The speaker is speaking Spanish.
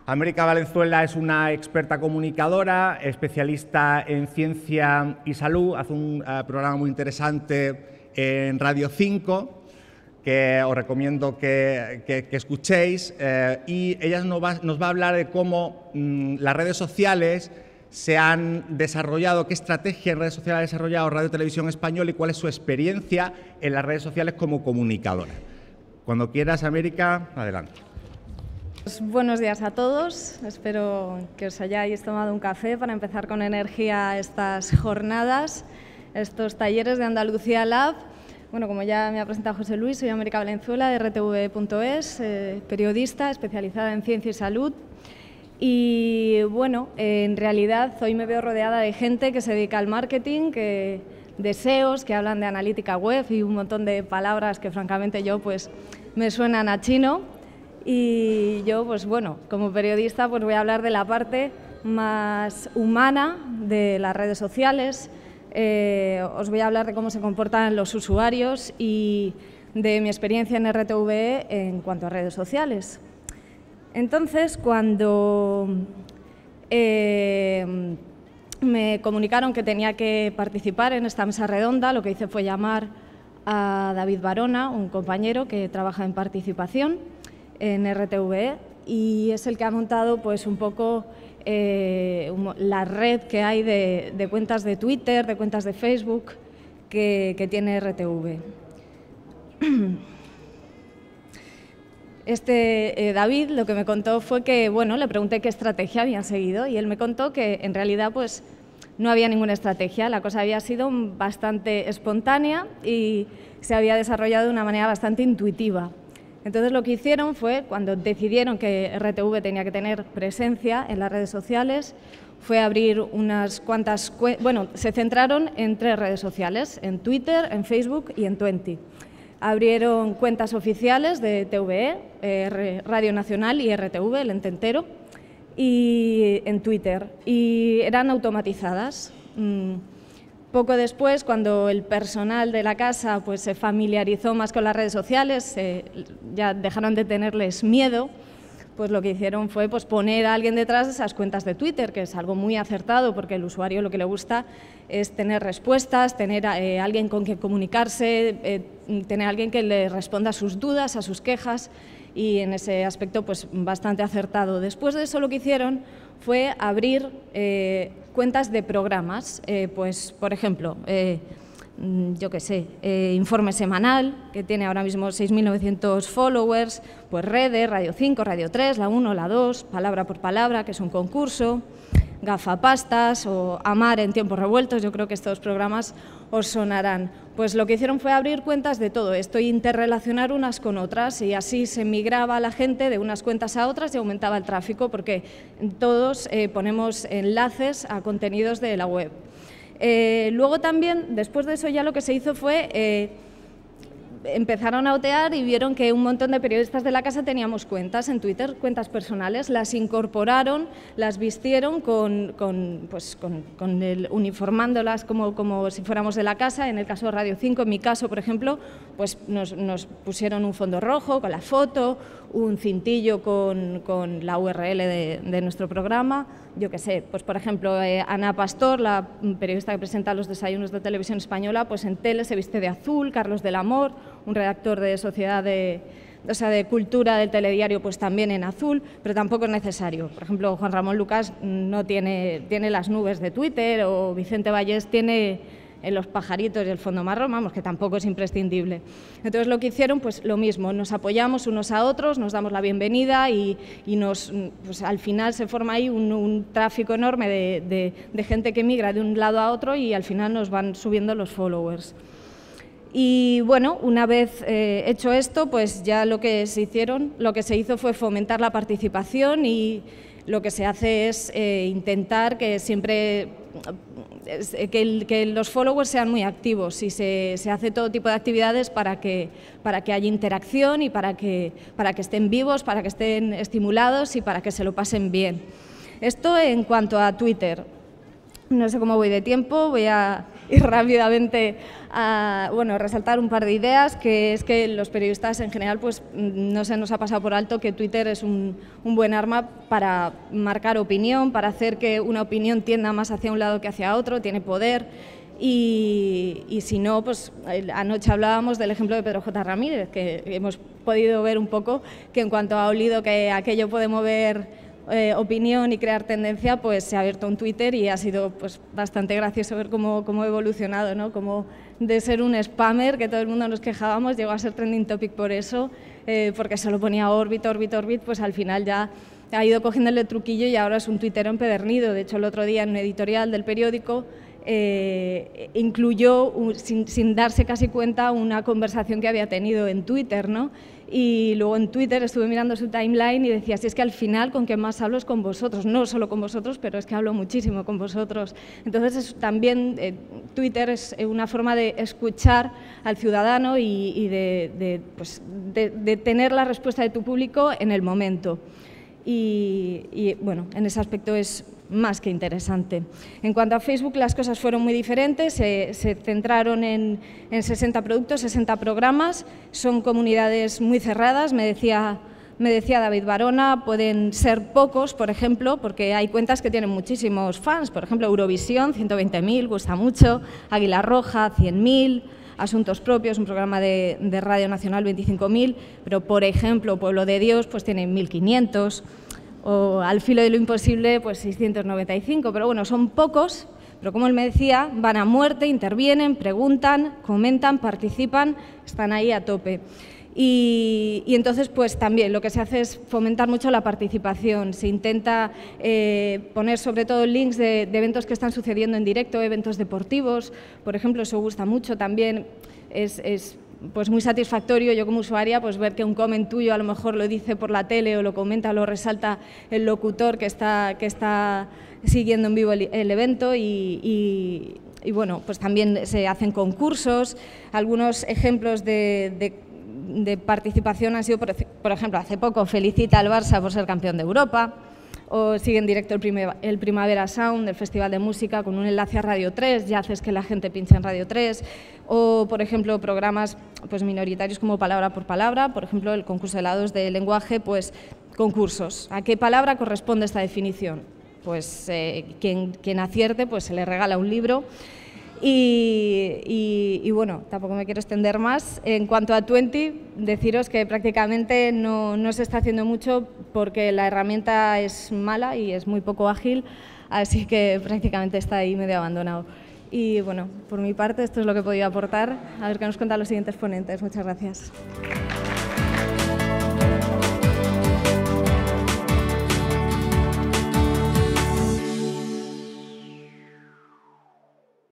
América Valenzuela es una experta comunicadora, especialista en ciencia y salud. Hace un programa muy interesante en Radio 5, que os recomiendo que escuchéis. Y ella nos va a hablar de cómo las redes sociales se han desarrollado, qué estrategia en redes sociales ha desarrollado Radio Televisión Española y cuál es su experiencia en las redes sociales como comunicadora. Cuando quieras, América, adelante. Buenos días a todos, espero que os hayáis tomado un café para empezar con energía estas jornadas, estos talleres de Andalucía Lab. Bueno, como ya me ha presentado José Luis, soy América Valenzuela de RTV.es, periodista especializada en ciencia y salud. Y bueno, en realidad hoy me veo rodeada de gente que se dedica al marketing, de SEOs, que hablan de analítica web y un montón de palabras que francamente yo pues me suenan a chino. Y yo, pues bueno, como periodista pues voy a hablar de la parte más humana de las redes sociales, os voy a hablar de cómo se comportan los usuarios y de mi experiencia en RTVE en cuanto a redes sociales. Entonces, cuando me comunicaron que tenía que participar en esta mesa redonda, lo que hice fue llamar a David Barona, un compañero que trabaja en participación en RTVE, y es el que ha montado pues un poco la red que hay de cuentas de Twitter, de cuentas de Facebook que tiene RTV. David lo que me contó fue que, bueno, le pregunté qué estrategia habían seguido y él me contó que en realidad pues no había ninguna estrategia, la cosa había sido bastante espontánea y se había desarrollado de una manera bastante intuitiva. Entonces lo que hicieron fue, cuando decidieron que RTV tenía que tener presencia en las redes sociales, fue abrir unas cuantas bueno, se centraron en 3 redes sociales, en Twitter, en Facebook y en Twenty. Abrieron cuentas oficiales de TVE, Radio Nacional y RTV, el ente entero, y en Twitter, y eran automatizadas. Poco después, cuando el personal de la casa pues, se familiarizó más con las redes sociales, ya dejaron de tenerles miedo, pues lo que hicieron fue pues, poner a alguien detrás de esas cuentas de Twitter, que es algo muy acertado porque el usuario lo que le gusta es tener respuestas, tener alguien con quien comunicarse, tener alguien que le responda a sus dudas, a sus quejas, y en ese aspecto pues, bastante acertado. Después de eso lo que hicieron fue abrir cuentas de programas, pues por ejemplo, yo qué sé, Informe Semanal, que tiene ahora mismo 6.900 followers, pues Redes, Radio 5, Radio 3, La 1, La 2, Palabra por Palabra, que es un concurso, Gafapastas o Amar en tiempos revueltos, yo creo que estos programas os sonarán. Pues lo que hicieron fue abrir cuentas de todo esto e interrelacionar unas con otras, y así se migraba la gente de unas cuentas a otras y aumentaba el tráfico, porque todos ponemos enlaces a contenidos de la web. Luego también, después de eso, ya lo que se hizo fue empezaron a otear y vieron que un montón de periodistas de la casa teníamos cuentas en Twitter, cuentas personales, las incorporaron, las vistieron uniformándolas como si fuéramos de la casa. En el caso de Radio 5, en mi caso, por ejemplo, pues nos pusieron un fondo rojo con la foto, un cintillo con la URL de nuestro programa. Yo qué sé, pues por ejemplo, Ana Pastor, la periodista que presenta los desayunos de Televisión Española, pues en tele se viste de azul. Carlos del Amor, un redactor de Sociedad de Cultura del Telediario, pues también en azul, pero tampoco es necesario. Por ejemplo, Juan Ramón Lucas no tiene las nubes de Twitter, o Vicente Vallés tiene los pajaritos y el fondo marrón, vamos, que tampoco es imprescindible. Entonces lo que hicieron, pues lo mismo, nos apoyamos unos a otros, nos damos la bienvenida y pues, al final se forma ahí un tráfico enorme de gente que migra de un lado a otro, y al final nos van subiendo los followers. Y bueno, una vez hecho esto, pues ya lo que se hizo fue fomentar la participación, y lo que se hace es intentar que siempre que los followers sean muy activos, y se hace todo tipo de actividades para que haya interacción y para que estén vivos, para que estén estimulados y para que se lo pasen bien. Esto en cuanto a Twitter. No sé cómo voy de tiempo, voy a ir rápidamente a resaltar un par de ideas, que es que los periodistas en general pues no se nos ha pasado por alto que Twitter es un buen arma para marcar opinión, para hacer que una opinión tienda más hacia un lado que hacia otro, tiene poder. Y si no, pues anoche hablábamos del ejemplo de Pedro J. Ramírez, que hemos podido ver un poco que en cuanto ha olido que aquello puede mover opinión y crear tendencia, pues se ha abierto un Twitter y ha sido pues bastante gracioso ver cómo ha evolucionado, ¿no? Como de ser un spammer, que todo el mundo nos quejábamos, llegó a ser trending topic por eso, porque solo ponía Orbit, pues al final ya ha ido cogiéndole el truquillo y ahora es un tuitero empedernido. De hecho, el otro día en un editorial del periódico incluyó, sin darse casi cuenta, una conversación que había tenido en Twitter, ¿no? Y luego en Twitter estuve mirando su timeline y decía, si es que al final con quien más hablo es con vosotros, no solo con vosotros, pero es que hablo muchísimo con vosotros. Entonces también Twitter es una forma de escuchar al ciudadano y de tener la respuesta de tu público en el momento. Y bueno, en ese aspecto es más que interesante. En cuanto a Facebook, las cosas fueron muy diferentes, se centraron en 60 productos, 60 programas, son comunidades muy cerradas, me decía David Barona, pueden ser pocos, por ejemplo, porque hay cuentas que tienen muchísimos fans, por ejemplo, Eurovisión, 120.000, gusta mucho, Águila Roja, 100.000, Asuntos Propios, un programa de Radio Nacional, 25.000, pero, por ejemplo, Pueblo de Dios, pues tiene 1.500, o Al Filo de lo Imposible, pues 695, pero bueno, son pocos, pero como él me decía, van a muerte, intervienen, preguntan, comentan, participan, están ahí a tope. Y entonces, pues también lo que se hace es fomentar mucho la participación, se intenta poner sobre todo links de eventos que están sucediendo en directo, eventos deportivos, por ejemplo, eso gusta mucho también, es pues muy satisfactorio yo como usuaria pues ver que un comment tuyo a lo mejor lo dice por la tele o lo comenta, lo resalta el locutor que está siguiendo en vivo el evento y bueno, pues también se hacen concursos. Algunos ejemplos de participación han sido, por ejemplo, hace poco felicita al Barça por ser campeón de Europa, o sigue en directo el Primavera Sound del Festival de Música con un enlace a Radio 3, ya haces que la gente pinche en Radio 3, o por ejemplo programas pues minoritarios como Palabra por Palabra, por ejemplo el concurso de helados de lenguaje, pues concursos. ¿A qué palabra corresponde esta definición? Pues quien acierte pues se le regala un libro. Y bueno, tampoco me quiero extender más. En cuanto a 20, deciros que prácticamente no se está haciendo mucho porque la herramienta es mala y es muy poco ágil, así que prácticamente está ahí medio abandonado. Y bueno, por mi parte esto es lo que he podido aportar. A ver qué nos cuentan los siguientes ponentes. Muchas gracias.